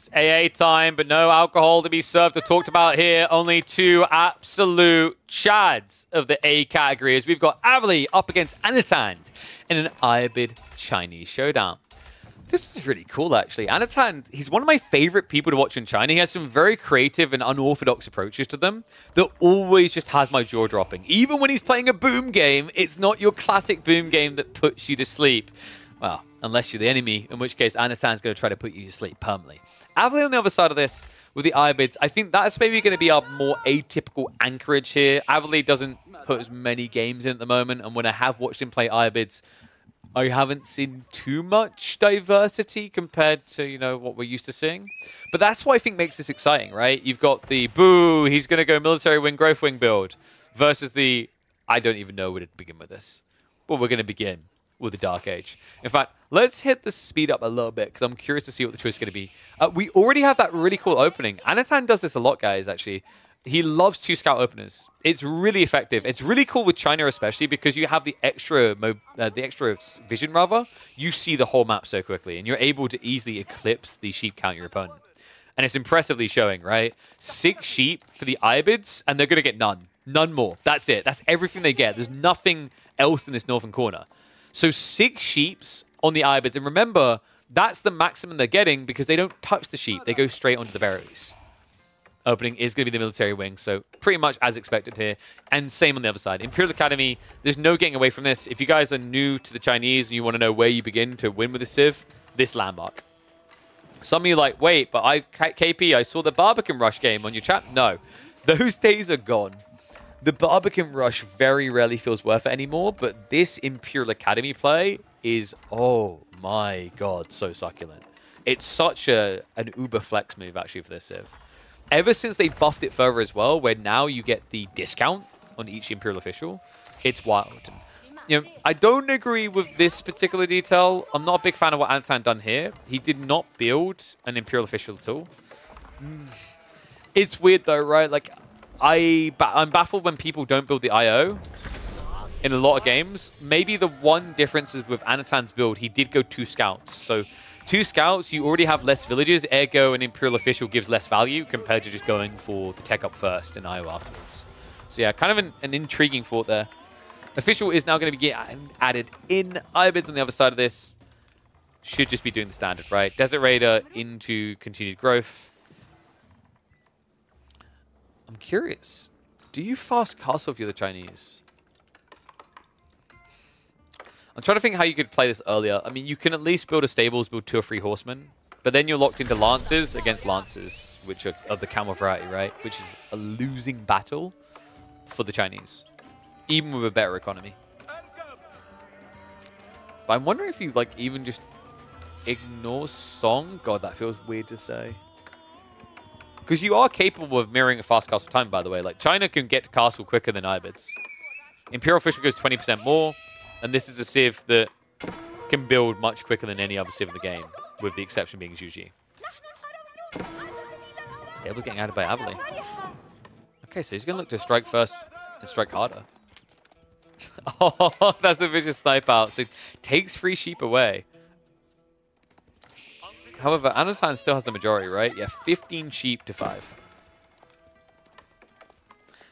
It's AA time, but no alcohol to be served or talked about here. Only two absolute chads of the A category as we've got Abbasid up against Anatan in an Ayyubid Chinese showdown. This is really cool, actually. Anatan, he's one of my favorite people to watch in China. He has some very creative and unorthodox approaches to them that always just has my jaw dropping. Even when he's playing a boom game, it's not your classic boom game that puts you to sleep. Well, unless you're the enemy, in which case Anatan's going to try to put you to sleep permanently. Abbasid on the other side of this with the Ayyubids, I think that's maybe going to be our more atypical anchorage here. Abbasid doesn't put as many games in at the moment, and when I have watched him play Ayyubids, I haven't seen too much diversity compared to, you know, what we're used to seeing. But that's what I think makes this exciting, right? You've got the, boo, he's going to go military wing, growth wing build, versus the, I don't even know where to begin with this. But we're going to begin with the Dark Age. In fact, let's hit the speed up a little bit, because I'm curious to see what the choice is going to be. We already have that really cool opening. Anatan does this a lot, guys, actually. He loves 2 scout openers. It's really effective. It's really cool with China, especially because you have the extra vision, rather. You see the whole map so quickly, and you're able to easily eclipse the sheep count your opponent. And it's impressively showing, right? 6 sheep for the Ayyubids, and they're going to get none. None more. That's it. That's everything they get. There's nothing else in this northern corner. So 6 sheeps on the Ayyubids. And remember, that's the maximum they're getting because they don't touch the sheep. They go straight onto the berries. Opening is going to be the military wing, so pretty much as expected here. And same on the other side. Imperial Academy, there's no getting away from this. If you guys are new to the Chinese and you want to know where you begin to win with the Civ, this landmark. Some of you are like, wait, but KP, I saw the Barbican Rush game on your chat. No, those days are gone. The Barbican Rush very rarely feels worth it anymore, but this Imperial Academy play is, oh my god, so succulent. It's such an uber flex move, actually, for this Civ. Ever since they buffed it further as well, where now you get the discount on each Imperial official, it's wild. And, you know, I don't agree with this particular detail. I'm not a big fan of what Anatan done here. He did not build an Imperial official at all. It's weird though, right? Like, I'm baffled when people don't build the IO in a lot of games. Maybe the one difference is with Anatan's build, he did go 2 scouts. So 2 scouts, you already have less villages, ergo an Imperial official gives less value compared to just going for the tech up first and IO afterwards. So yeah, kind of an intriguing thought there. Official is now going to be added in. Ayyubids on the other side of this should just be doing the standard, right? Desert Raider into continued growth. I'm curious, do you fast castle if you're the Chinese? I'm trying to think how you could play this earlier. I mean, you can at least build a stables, build 2 or 3 horsemen, but then you're locked into lances against lances, which are of the camel variety, right? Which is a losing battle for the Chinese, even with a better economy. But I'm wondering if you, like, even just ignore Song. God, that feels weird to say. Because you are capable of mirroring a fast castle time, by the way. Like, China can get to castle quicker than Ayyubids. Imperial official goes 20% more. And this is a Civ that can build much quicker than any other Civ in the game, with the exception being Zhuge Nu. Stable's getting added by Abbasid. Okay, so he's going to look to strike first and strike harder. Oh, that's a vicious snipe out. So takes 3 sheep away. However, Anatan still has the majority, right? Yeah, 15 sheep to 5.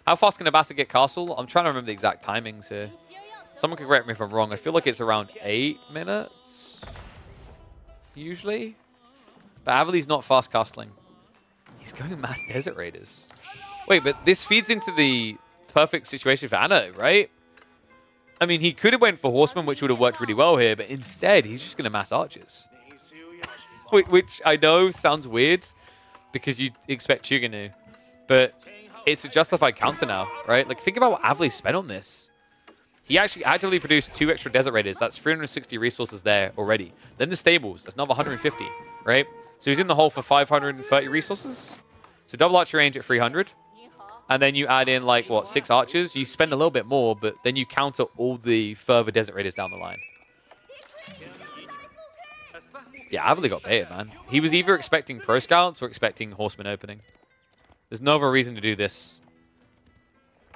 How fast can Abbasid get castle? I'm trying to remember the exact timings here. Someone can correct me if I'm wrong. I feel like it's around 8 minutes, usually. But Abbasid's not fast castling. He's going mass Desert Raiders. Wait, but this feeds into the perfect situation for Anna, right? I mean, he could have went for Horsemen, which would have worked really well here, but instead, he's just going to mass Archers. Which I know sounds weird, because you expect Zhuge Nu. But it's a justified counter now, right? Like, think about what Abbasid spent on this. He actually actively produced 2 extra Desert Raiders. That's 360 resources there already. Then the stables, that's another 150, right? So he's in the hole for 530 resources. So double archer range at 300. And then you add in, like, what, 6 archers? You spend a little bit more, but then you counter all the further Desert Raiders down the line. Yeah, Abbasid got baited, man. He was either expecting Pro Scouts or expecting Horseman opening. There's no other reason to do this.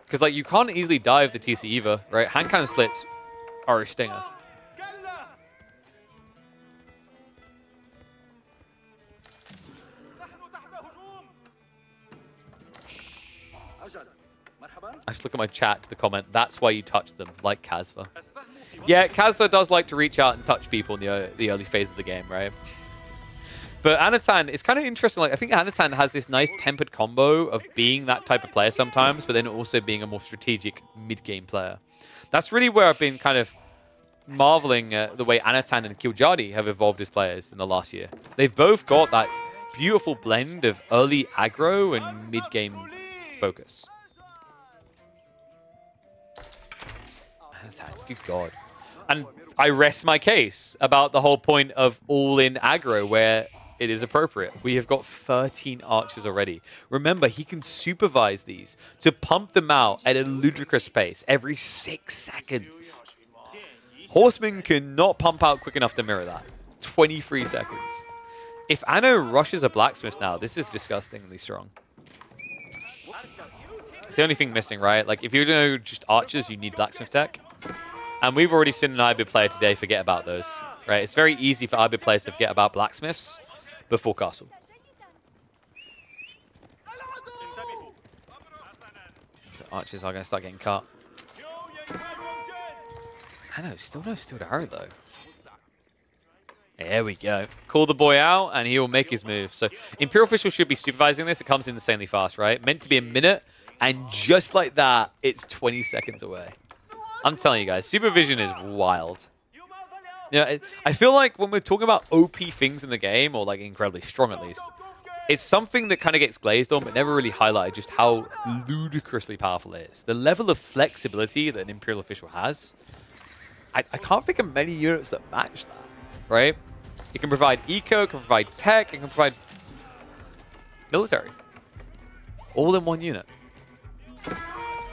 Because, like, you can't easily dive the TC either, right? Hand cannon slits are a stinger. I just look at my chat to the comment. That's why you touch them, like Kazva. Yeah, Kazva does like to reach out and touch people in the early phase of the game, right? But Anatan, it's kind of interesting. Like, I think Anatan has this nice tempered combo of being that type of player sometimes, but then also being a more strategic mid-game player. That's really where I've been kind of marveling at the way Anatan and Kiljadi have evolved as players in the last year. They've both got that beautiful blend of early aggro and mid-game focus. Anatan, good God. And I rest my case about the whole point of all-in aggro where it is appropriate. We have got 13 archers already. Remember, he can supervise these to pump them out at a ludicrous pace every 6 seconds. Horsemen cannot pump out quick enough to mirror that. 23 seconds. If Anno rushes a blacksmith now, this is disgustingly strong. It's the only thing missing, right? Like, if you're doing just archers, you need blacksmith tech. And we've already seen an Ayyubid player today forget about those, right? It's very easy for Ayyubid players to forget about blacksmiths before castle. So archers are going to start getting cut. I know, still no steel to hurry though. There we go. Call the boy out and he will make his move. So Imperial Official should be supervising this. It comes in insanely fast, right? Meant to be a minute, and just like that, it's 20 seconds away. I'm telling you guys, supervision is wild. Yeah, I feel like when we're talking about OP things in the game, or like incredibly strong at least, it's something that kind of gets glazed on, but never really highlighted just how ludicrously powerful it is. The level of flexibility that an Imperial Official has, I can't think of many units that match that, right? It can provide eco, it can provide tech, it can provide military. All in one unit.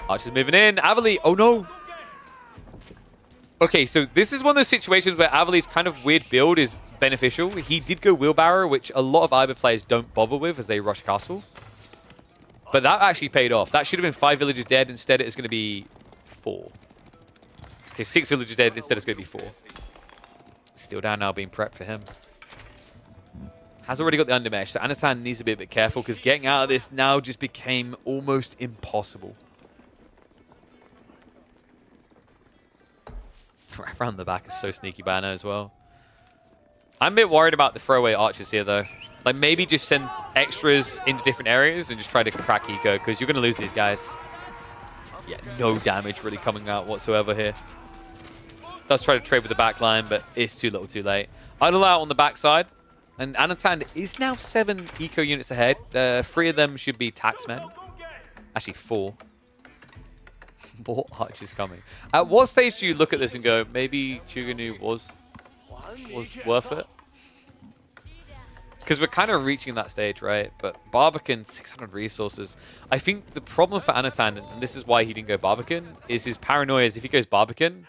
Archer's moving in. Avali, oh no! Okay, so this is one of those situations where Avali's kind of weird build is beneficial. He did go wheelbarrow, which a lot of Ayyubid players don't bother with as they rush castle. But that actually paid off. That should have been 5 villagers dead. Instead, it's going to be 4. Okay, 6 villagers dead. Instead, it's going to be 4. Steel down now being prepped for him. Has already got the undermesh, so Anatan needs to be a bit careful because getting out of this now just became almost impossible. Right around the back is so sneaky by Anna as well. I'm a bit worried about the throwaway archers here, though. Like, maybe just send extras into different areas and just try to crack eco, because you're going to lose these guys. Yeah, no damage really coming out whatsoever here. Does try to trade with the back line, but it's too little too late. Idle out on the backside. And Anatan is now 7 eco units ahead. 3 of them should be taxmen. Actually, 4. More archers coming. At what stage do you look at this and go, maybe Zhuge Nu was worth it? Because we're kind of reaching that stage, right? But Barbican, 600 resources. I think the problem for Anatan, and this is why he didn't go Barbican, is his paranoia is if he goes Barbican,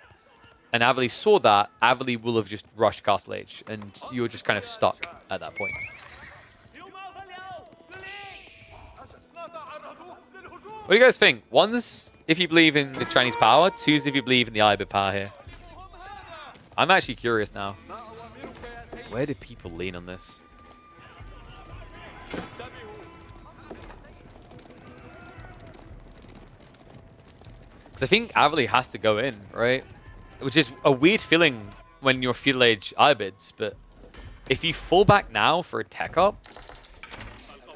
and Avali saw that, Avali will have just rushed Castle Age, and you're just kind of stuck at that point. What do you guys think? 1's if you believe in the Chinese power, 2's if you believe in the Ayyubid power here. I'm actually curious now. Where do people lean on this? Because I think Avali has to go in, right? Which is a weird feeling when you're feudal age Ayubids, but if you fall back now for a tech up,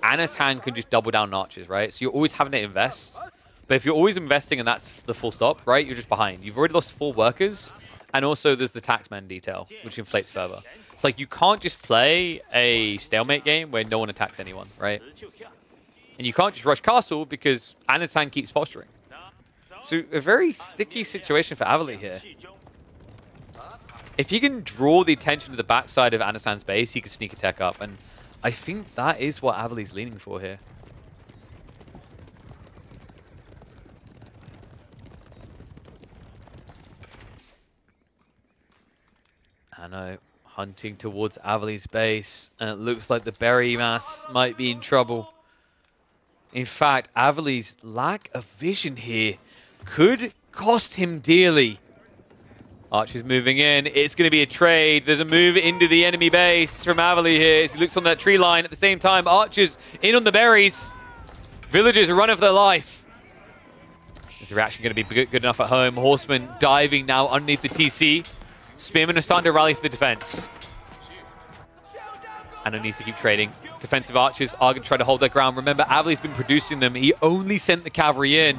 Anatan can just double down archers, right? So you're always having to invest. But if you're always investing and that's the full stop, right, you're just behind. You've already lost 4 workers, and also there's the taxman detail, which inflates further. It's like you can't just play a stalemate game where no one attacks anyone, right? And you can't just rush castle because Anatan keeps posturing. So a very sticky situation for Avali here. If he can draw the attention to the backside of Anatan's base, he can sneak a tech up, and I think that is what Avali's leaning for here. I know, hunting towards Avali's base, and it looks like the berry mass might be in trouble. In fact, Avali's lack of vision here could cost him dearly. Archer's moving in. It's going to be a trade. There's a move into the enemy base from Avali here. As he looks on that tree line. At the same time, Archer's in on the berries. Villagers run for their life. Is the reaction going to be good enough at home? Horseman diving now underneath the TC. Spearmen are starting to rally for the defense. Anno needs to keep trading. Defensive archers are going to try to hold their ground. Remember, Avali's been producing them. He only sent the cavalry in.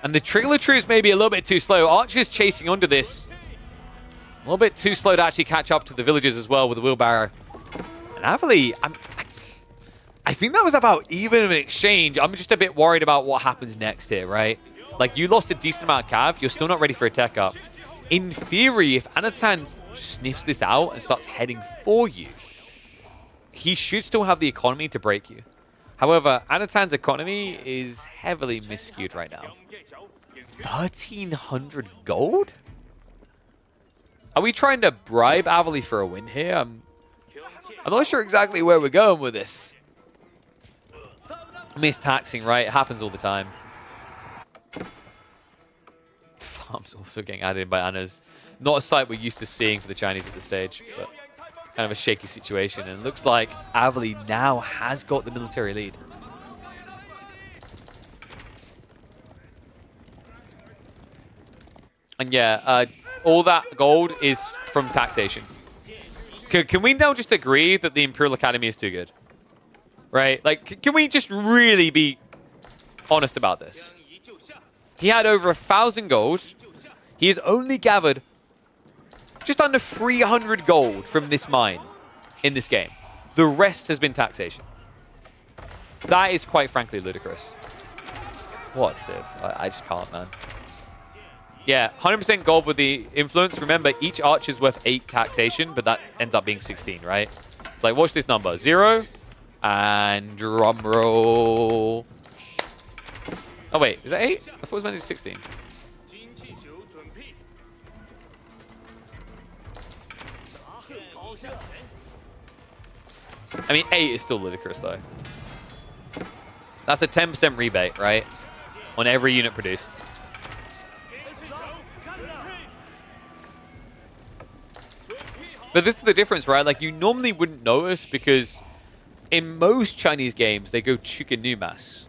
And the trickler troops may be a little bit too slow. Archers chasing onto this. A little bit too slow to actually catch up to the villagers as well with the wheelbarrow. And Avali, I think that was about even of an exchange. I'm just a bit worried about what happens next here, right? Like, you lost a decent amount of cav. You're still not ready for a tech up. In theory, if Anatan sniffs this out and starts heading for you, he should still have the economy to break you. However, Anatan's economy is heavily miscued right now. 1,300 gold? Are we trying to bribe Avali for a win here? I'm not sure exactly where we're going with this. Mistaxing, right? It happens all the time. Farms also getting added in by Annas. Not a sight we're used to seeing for the Chinese at this stage, but kind of a shaky situation. And it looks like Avali now has got the military lead. And yeah, all that gold is from taxation. Can we now just agree that the Imperial Academy is too good? Right? Like, can we just really be honest about this? He had over 1,000 gold. He has only gathered just under 300 gold from this mine in this game. The rest has been taxation. That is quite frankly ludicrous. What a civ. I just can't, man. Yeah, 100% gold with the influence. Remember, each archer is worth 8 taxation, but that ends up being 16, right? It's like, watch this number. 0. And drum roll. Oh, wait. Is that 8? I thought it was meant to be 16. I mean, 8 is still ludicrous, though. That's a 10% rebate, right? On every unit produced. But this is the difference, right? Like, you normally wouldn't notice because in most Chinese games, they go Zhuge Nu mass.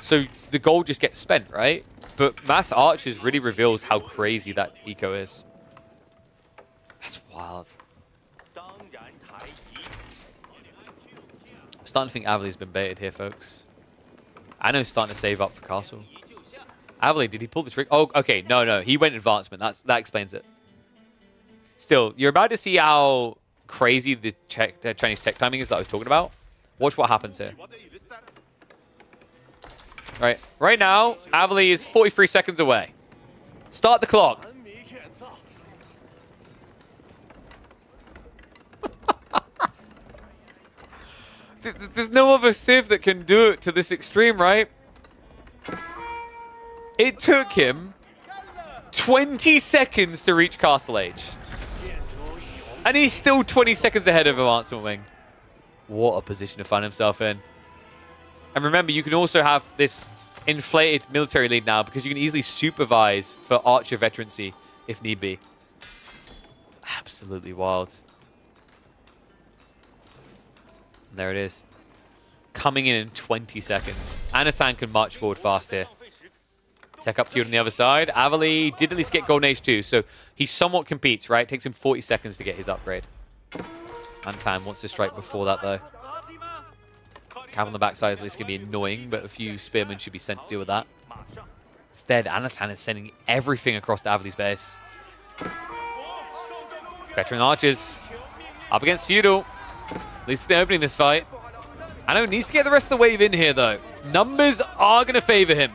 So the gold just gets spent, right? But mass archers really reveals how crazy that eco is. That's wild. I'm starting to think Avali's been baited here, folks. Anno's starting to save up for castle. Avali, did he pull the trick? Oh, okay. No. He went advancement. That explains it. Still, you're about to see how crazy the Chinese tech timing is that I was talking about. Watch what happens here. Right now, Avali is 43 seconds away. Start the clock. There's no other civ that can do it to this extreme, right? It took him 20 seconds to reach Castle Age. And he's still 20 seconds ahead of Advancement Wing. What a position to find himself in. And remember, you can also have this inflated military lead now because you can easily supervise for archer veterancy if need be. Absolutely wild. And there it is. Coming in 20 seconds. Anatan can march forward fast here. Tech up queued on the other side. Avali did at least get Golden Age 2, so he somewhat competes, right? It takes him 40 seconds to get his upgrade. Antan wants to strike before that, though. Cav on the backside is at least going to be annoying, but a few spearmen should be sent to deal with that. Instead, Anatan is sending everything across to Avali's base. Veteran archers up against feudal. At least they're opening this fight. Anno needs to get the rest of the wave in here, though. Numbers are going to favor him.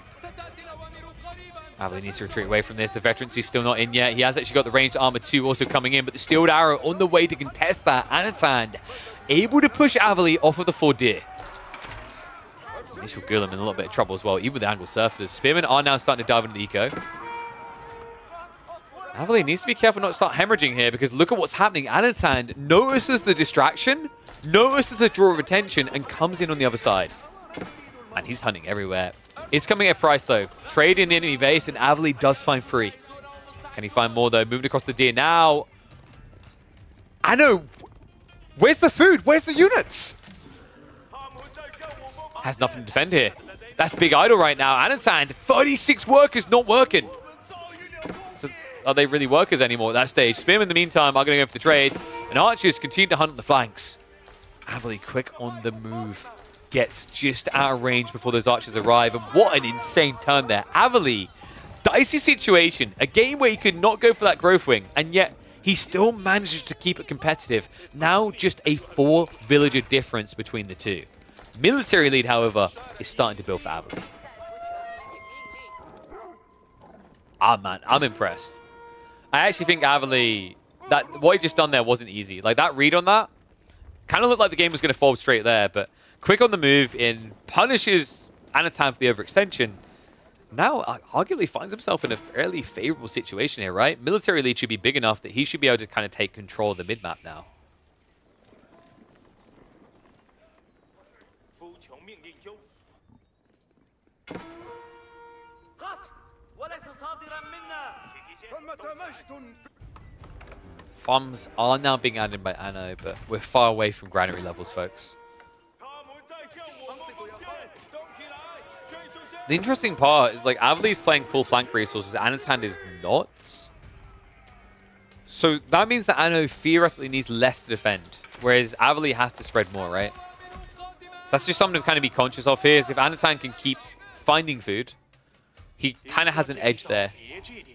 Avali needs to retreat away from this. The veterancy's still not in yet. He has actually got the ranged armor 2 also coming in, but the steeled arrow on the way to contest that. Anatan able to push Avali off of the Fordir. This will Gulam in a little bit of trouble as well, even with the angled surfaces. Spearmen are now starting to dive into the eco. Avali needs to be careful not to start hemorrhaging here because look at what's happening. Anatan notices the distraction, notices the draw of attention, and comes in on the other side. And he's hunting everywhere. It's coming at a price, though. Trade in the enemy base, and Avali does find 3. Can he find more, though? Moving across the deer now. Anno, where's the food? Where's the units? Has nothing to defend here. That's big idle right now. Anatand, 36 workers not working. So are they really workers anymore at that stage? Spim in the meantime are going to go for the trades. And Archers continue to hunt on the flanks. Avali quick on the move. Gets just out of range before those Archers arrive. And what an insane turn there. Avali, dicey situation. A game where he could not go for that growth wing. And yet he still manages to keep it competitive. Now just a 4 villager difference between the two. Military lead, however, is starting to build for Abbasid. Ah, man, I'm impressed. I actually think Avali, that what he just done there wasn't easy. Like, that read on that kind of looked like the game was going to fold straight there, but quick on the move in, punishes Anatan for the overextension. Now, arguably finds himself in a fairly favorable situation here, right? Military lead should be big enough that he should be able to kind of take control of the mid-map now. Farms are now being added by Anno, but we're far away from granary levels, folks. The interesting part is, like, Avali's playing full flank resources, Anatan is not. So that means that Anno theoretically needs less to defend, whereas Avali has to spread more, right? So that's just something to kind of be conscious of here, is if Anatan can keep finding food, he kind of has an edge there.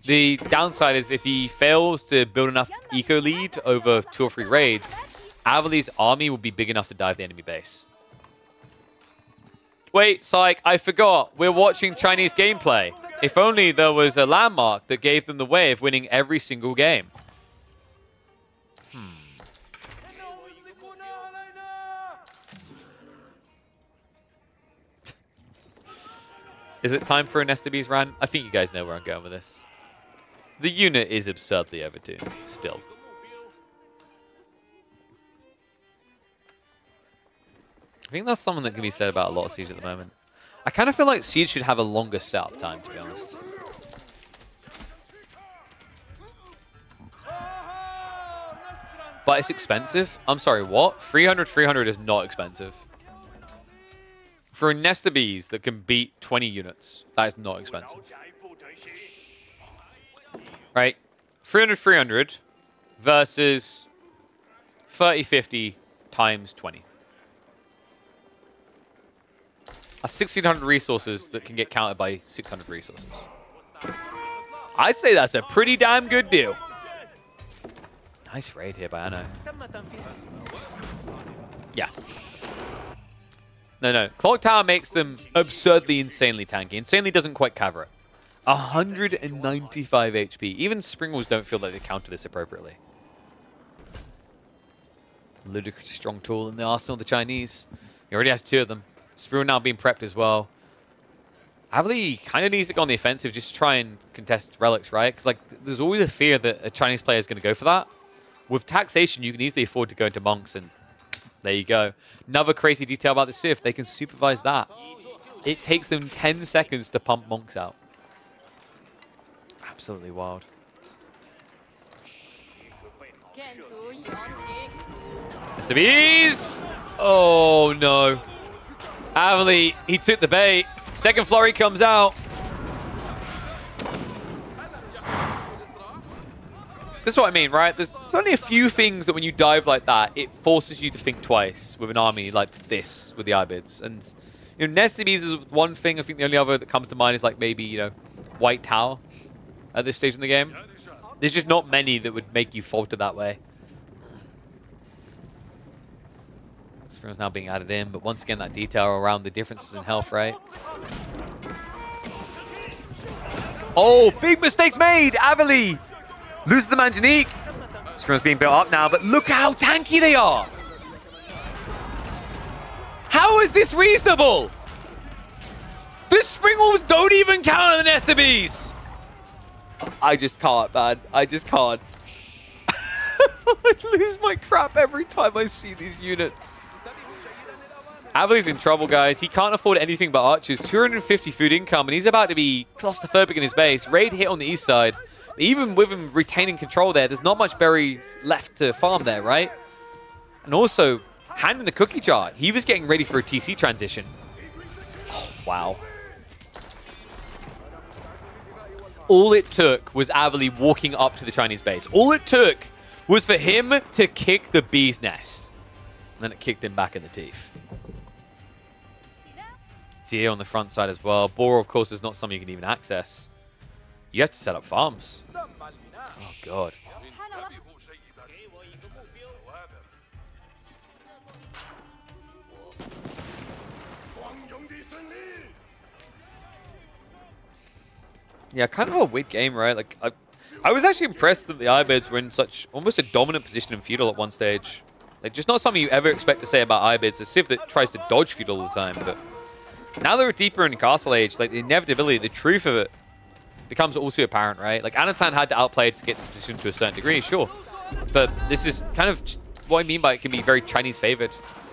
The downside is if he fails to build enough eco lead over 2 or 3 raids, Avali's army will be big enough to dive the enemy base. Wait, psych, I forgot. We're watching Chinese gameplay. If only there was a landmark that gave them the way of winning every single game. Is it time for a Nestabees rant? I think you guys know where I'm going with this. The unit is absurdly overtuned, still. I think that's something that can be said about a lot of Siege at the moment. I kind of feel like Siege should have a longer setup time, to be honest. But it's expensive. I'm sorry, what? 300 is not expensive. For a Nestabees that can beat 20 units, that is not expensive. Right? 300 versus 30-50 times 20. That's 1,600 resources that can get counted by 600 resources. I'd say that's a pretty damn good deal. Nice raid here by Anno. Yeah. No. Clock Tower makes them absurdly, insanely tanky. Insanely doesn't quite cover it. 195 HP. Even Springwalls don't feel like they counter this appropriately. Ludicrous strong tool in the arsenal of the Chinese. He already has 2 of them. Springwall now being prepped as well. Avali kind of needs to go on the offensive just to try and contest relics, right? Because, like, there's always a fear that a Chinese player is going to go for that. With taxation, you can easily afford to go into monks, and there you go. Another crazy detail about the Sith, they can supervise that. It takes them 10 seconds to pump monks out. Absolutely wild. Mr. Bees! Oh, no. Avali, he took the bait. Second flurry comes out. This is what I mean, right? There's only a few things that when you dive like that, it forces you to think twice with an army like this, with the Ayyubids. And, you know, Nestabees is one thing. I think the only other that comes to mind is like maybe, you know, White Tower at this stage in the game. There's just not many that would make you falter that way. Spring's now being added in, but once again, that detail around the differences in health, right? Oh, big mistakes made! Avali loses the Manjanique. Spring's being built up now, but look how tanky they are! How is this reasonable? The Springwalls don't even counter the Nestabees! I just can't, man. I just can't. I lose my crap every time I see these units. Avali's in trouble, guys. He can't afford anything but archers. 250 food income, and he's about to be claustrophobic in his base. Raid hit on the east side. Even with him retaining control there, there's not much berries left to farm there, right? And also, hand in the cookie jar. He was getting ready for a TC transition. Oh, wow. all it took was Avali walking up to the Chinese base. All it took was for him to kick the bee's nest. And then it kicked him back in the teeth. Deer on the front side as well. Boar, of course, is not something you can even access. You have to set up farms. Oh, God. Yeah, kind of a weird game, right? Like, I was actually impressed that the Ayubids were in such almost a dominant position in feudal at one stage. Like, just not something you ever expect to say about Ayubids. A civ that tries to dodge feudal all the time, but now they're deeper in Castle Age. Like, the inevitability, the truth of it becomes also apparent, right? Like, Anatan had to outplay to get this position to a certain degree, sure. But this is kind of what I mean by it can be very Chinese favored.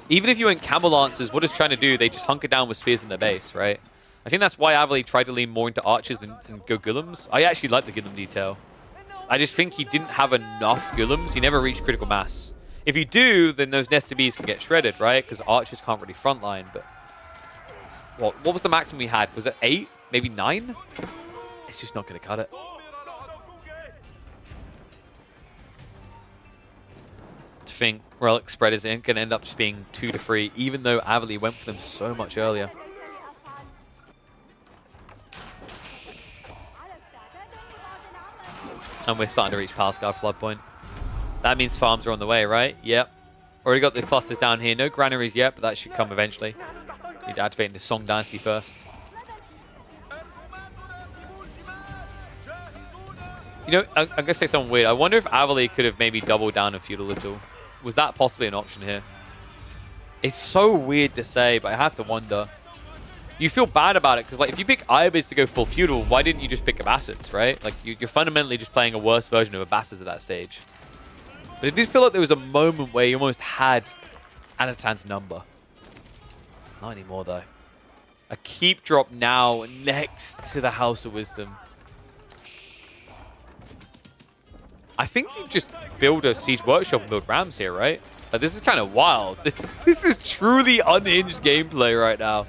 Even if you went Camel Lancers, what is China do? They just hunker down with spears in their base, right? I think that's why Avali tried to lean more into archers than go Gullums. I actually like the Gullum detail. I just think he didn't have enough Gullums. He never reached critical mass. If you do, then those nested bees can get shredded, right? Because archers can't really frontline. But what was the maximum we had? Was it 8? Maybe 9? It's just not going to cut it. To think Relic spread is going to end up just being 2 to 3, even though Avali went for them so much earlier. And we're starting to reach Palace Guard flood point. That means farms are on the way, right? Yep. Already got the clusters down here. No granaries yet, but that should come eventually. Need to activate the Song Dynasty first. You know, I'm going to say something weird. I wonder if Avali could have maybe doubled down on feudal little. Was that possibly an option here? It's so weird to say, but I have to wonder. You feel bad about it because, like, if you pick Ayyubids to go full feudal, why didn't you just pick Abbasids, right? Like, you're fundamentally just playing a worse version of Abbasids at that stage. But it did feel like there was a moment where you almost had Anatan's number. Not anymore, though. A keep drop now next to the House of Wisdom. I think you just build a Siege Workshop and build Rams here, right? Like, this is kind of wild. This is truly unhinged gameplay right now.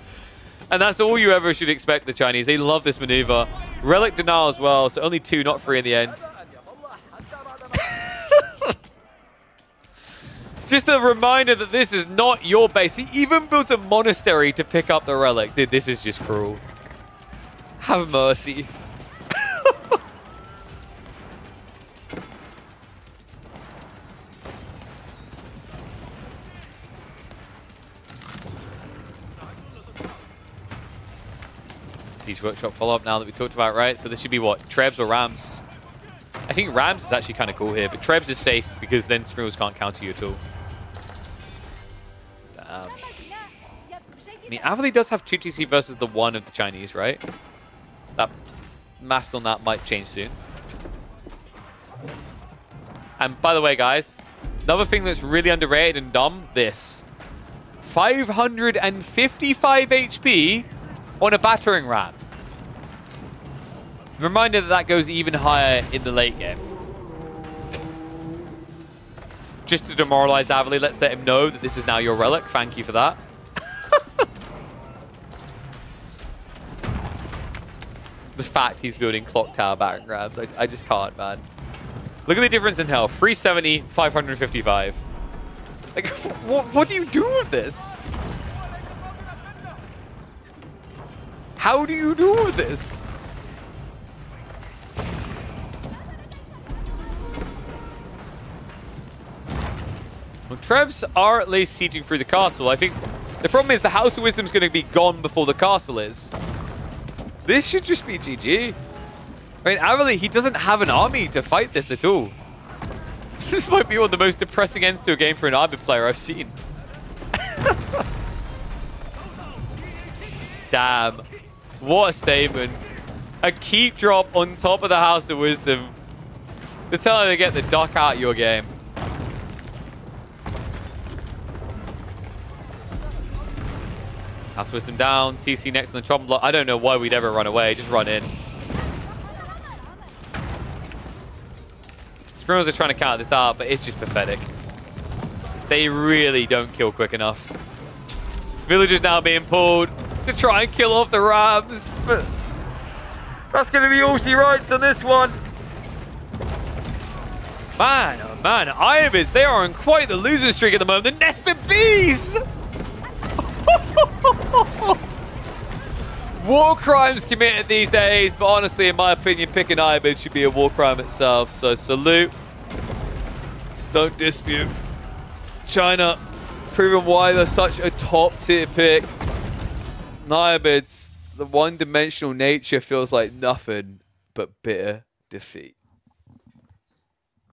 And that's all you ever should expect the Chinese. They love this maneuver. Relic denial as well, so only 2, not 3 in the end. Just a reminder that this is not your base. He even built a monastery to pick up the Relic. Dude, this is just cruel. Have mercy. Siege Workshop follow-up now that we talked about, right? So this should be what? Trebs or Rams? I think Rams is actually kind of cool here, but Trebs is safe because then Springles can't counter you at all. Damn. I mean, Avali does have 2 TC versus the 1 of the Chinese, right? That maths on that might change soon. And by the way, guys, another thing that's really underrated and dumb, this. 555 HP on a battering ram. Reminder that that goes even higher in the late game. Just to demoralize Avali, let's let him know that this is now your Relic. Thank you for that. The fact he's building clock tower battering rams, I just can't, man. Look at the difference in health. 370, 555. Like, what do you do with this? How do you do this? Well, Trebs are at least sieging through the castle. I think the problem is the House of Wisdom is going to be gone before the castle is. This should just be GG. I mean, Avali, he doesn't have an army to fight this at all. This might be one of the most depressing ends to a game for an Ayyubid player I've seen. Damn. What a statement. A keep drop on top of the House of Wisdom. They're telling you to get the duck out of your game. House of Wisdom down. TC next on the chopping block. I don't know why we'd ever run away. Just run in. Springles are trying to counter this out, but it's just pathetic. They really don't kill quick enough. Villagers now being pulled to try and kill off the Rams. But That's going to be all she writes on this one. Man, oh man, Ayyubids, they are on quite the losing streak at the moment. The nest of bees! War crimes committed these days, but honestly, in my opinion, picking Ayyubid should be a war crime itself. So salute. Don't dispute. China, proving why they're such a top-tier pick. Ayyyubids, the one-dimensional nature feels like nothing but bitter defeat.